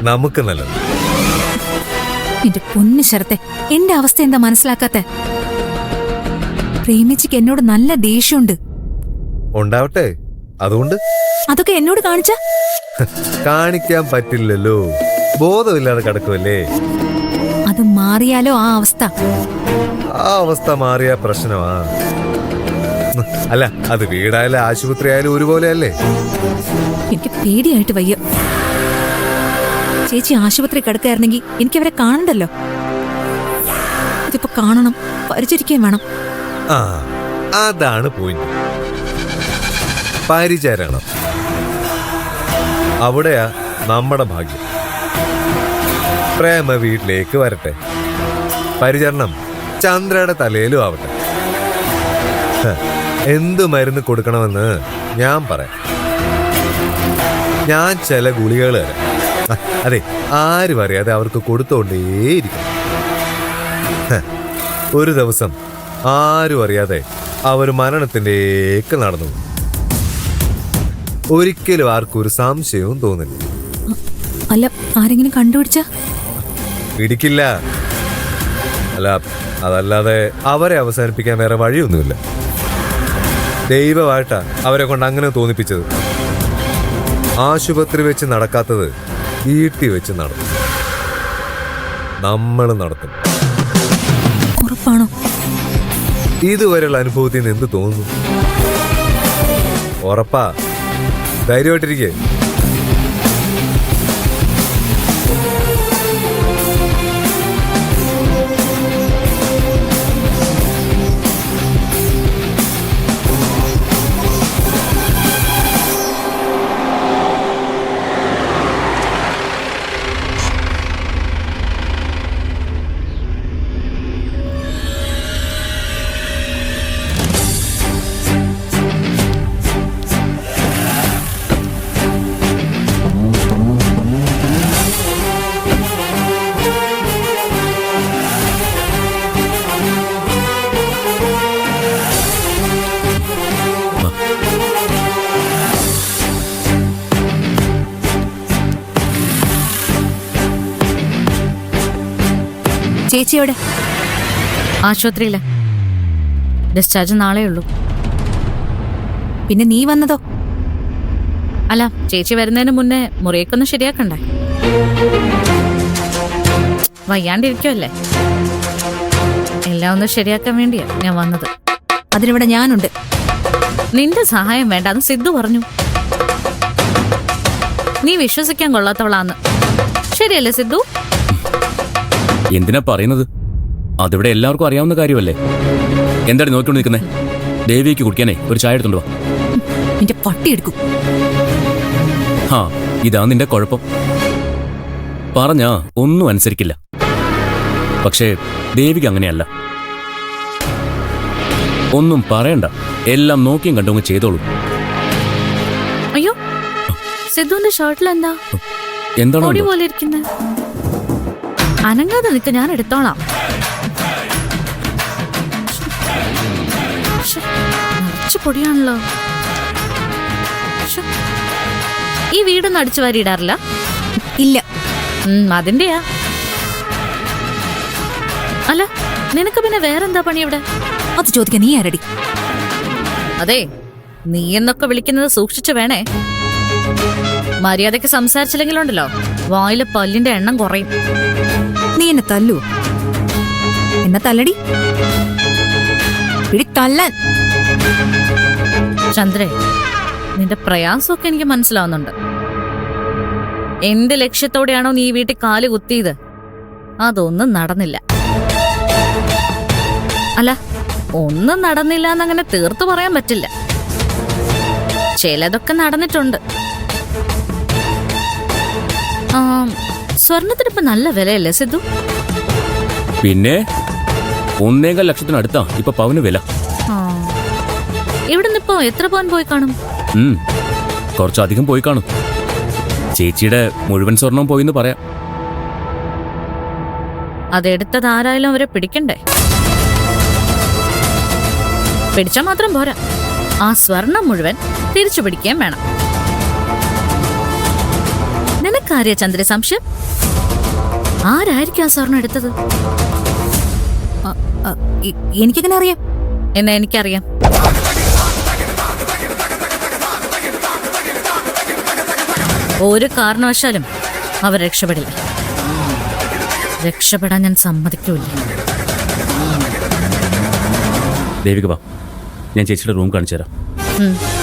നമുക്ക് നല്ലത്. എന്റെ പൊന്നു ശരത്തെ, എന്റെ അവസ്ഥ എന്താ മനസ്സിലാക്കാത്ത? പ്രേമിച്ചിക്ക് എന്നോട് നല്ല ദേഷ്യമുണ്ട്. ഉണ്ടാവട്ടെ, അതുകൊണ്ട് അതൊക്കെ എന്നോട് കാണിച്ച കാണിക്കാൻ പറ്റില്ലല്ലോ, ബോധമില്ലാതെ കിടക്കുമല്ലേ. അത് മാറിയാലോ ആ അവസ്ഥ? ആ അവസ്ഥ മാറിയ പ്രശ്നമാ. അല്ല, അത് വീടായാലും ആശുപത്രി ആയാലും ഒരുപോലെ അല്ലേ? എനിക്ക് പേടിയായിട്ട് വയ്യ. ചേച്ചി ആശുപത്രി കിടക്കായിരുന്നെങ്കിൽ എനിക്ക് അവരെ കാണണ്ടല്ലോ. ഇതിപ്പോ കാണണം, പരിചരിക്കുകയും വേണം. ആ, അതാണ് പോയിന്റ്. പരിചരണം അവിടെയാ നമ്മുടെ ഭാഗ്യം. പ്രേമ വീട്ടിലേക്ക് വരട്ടെ, പരിചരണം ചന്ദ്രയുടെ തലയിലും ആവട്ടെ. എന്ത് മരുന്ന് കൊടുക്കണമെന്ന് ഞാൻ പറയാം. ഞാൻ ചില ഗുളികകൾ തരാം. അതെ, ആരും അറിയാതെ അവർക്ക് കൊടുത്തോണ്ടേയിരിക്കും. ഒരു ദിവസം ആരും അറിയാതെ അവർ മരണത്തിൻ്റെക്ക് നടന്നു. ഒരിക്കലും ആർക്കും ഒരു സംശയവും തോന്നില്ല. അല്ല, ആരെങ്കിലും കണ്ടുപിടിച്ച പിടിക്കില്ല. അല്ല, അതല്ലാതെ അവരെ അവസാനിപ്പിക്കാൻ വേറെ വഴിയൊന്നുമില്ല. ദൈവമായിട്ടാ അവരെ കൊണ്ട് അങ്ങനെ തോന്നിപ്പിച്ചത്. ആശുപത്രി വെച്ച് നടക്കാത്തത് വീട്ടിൽ വെച്ച് നടത്തും. നമ്മൾ നടത്തും. ഉറപ്പാണോ? ഇതുവരെയുള്ള അനുഭവത്തിൽ നിന്ന് എന്ത് തോന്നുന്നു? ഉറപ്പാ. ധൈര്യമായിട്ടിരിക്കേ. ചേച്ചി എവിടെ? ആശുപത്രിയില്. ഡിസ്ചാർജ് നാളെ ഉള്ളൂ. പിന്നെ നീ വന്നതോ? അല്ല, ചേച്ചി വരുന്നതിന് മുന്നേ മുറിയേക്കൊന്ന് ശരിയാക്കണ്ടേ? വയ്യാണ്ടിരിക്കുമല്ലേ, എല്ലാം ഒന്ന് ശരിയാക്കാൻ വേണ്ടിയാ ഞാൻ വന്നത്. അതിനിവിടെ ഞാനുണ്ട്. നിന്റെ സഹായം വേണ്ടാന്ന് സിദ്ധു പറഞ്ഞു. നീ വിശ്വസിക്കാൻ കൊള്ളാത്തവളാന്ന്. ശരിയല്ലേ സിദ്ധു? എന്തിനാ പറയുന്നത്? അതിവിടെ എല്ലാവർക്കും അറിയാവുന്ന കാര്യമല്ലേ. എന്താണ് നോക്കിക്കൊണ്ട് നിൽക്കുന്നേ? ദേവിക്ക് കുടിക്കാനേ ഒരു ചായ എടുത്തുണ്ടോ? നിന്റെ പട്ടി എടുക്കും. ഹാ, ഇതാ നിന്റെ കുഴപ്പം. പറഞ്ഞാ ഒന്നും അനുസരിക്കില്ല. പക്ഷേ ദേവിക്ക് അങ്ങനെയല്ല. ഒന്നും പറയണ്ട, എല്ലാം നോക്കിയും കണ്ടു ചെയ്തോളൂ. അയ്യോ, സിദ്ധുവിന്റെ ഷർട്ടിൽ എന്താ എന്താണോ പൊടി പോലെ ഇരിക്കുന്നത്? അനങ്ങാതെ നിൽക്ക്, ഞാൻ എടുത്തോളാം. നിറച്ച് പൊടിയാണല്ലോ. ഈ വീടൊന്നും അടിച്ചു വാരിയിടാറില്ല? ഇല്ല. അതിന്റെയാ. അല്ല, നിനക്ക് പിന്നെ വേറെന്താ പണി ഇവിടെ? അത് ചോദിക്കാൻ നീ ആരടി? അതെ, നീ എന്നൊക്കെ വിളിക്കുന്നത് സൂക്ഷിച്ചു വേണേ. മര്യാദയ്ക്ക് സംസാരിച്ചില്ലെങ്കിലുണ്ടല്ലോ, വായിലെ പല്ലിന്റെ എണ്ണം കുറയും. നീ എന്നെ തല്ലു? എന്നെ തല്ലടി, പിടി തല്ലാൻ. ചന്ദ്രേ, നിന്റെ പ്രയാസമൊക്കെ എനിക്ക് മനസ്സിലാവുന്നുണ്ട്. എന്ത് ലക്ഷ്യത്തോടെയാണോ നീ ഈ വീട്ടിൽ കാല് കുത്തിയത്, അതൊന്നും നടന്നില്ല. അല്ല, ഒന്നും നടന്നില്ല എന്നങ്ങനെ തീർത്തു പറയാൻ പറ്റില്ല. ചിലതൊക്കെ നടന്നിട്ടുണ്ട്. സ്വർണത്തിനിപ്പോ നല്ല വിലയല്ലേ സിദ്ധു? പിന്നെ 1.25 ലക്ഷത്തിനടുത്താ ഇപ്പൊ പവന് വില. ഇവിടുന്ന് ഇപ്പോ എത്ര പവൻ പോയി കാണും? കുറച്ചധികം പോയി കാണും. ചേച്ചിയുടെ മുഴുവൻ സ്വർണം പോയിന്ന് പറയാം. അതെടുത്തത് ആരായാലും അവരെ പിടിക്കണ്ടേ? പിടിച്ചാൽ മാത്രം പോരാ, ആ സ്വർണം മുഴുവൻ തിരിച്ചു പിടിക്കുകയും വേണം. നിനക്കാരിയ ചന്ദ്ര സംശയം? ആരായിരിക്കും ആ സ്വർണം എടുത്തത്? എനിക്കെങ്ങനെ അറിയാം? എന്നാ എനിക്കറിയാം. ഒരു കാരണവശാലും അവർ രക്ഷപ്പെടില്ല. രക്ഷപ്പെടാൻ ഞാൻ സമ്മതിക്കൂല. ദേവിക വാ, ഞാൻ ചേച്ചിയുടെ റൂം കാണിച്ചു തരാം. ഉം.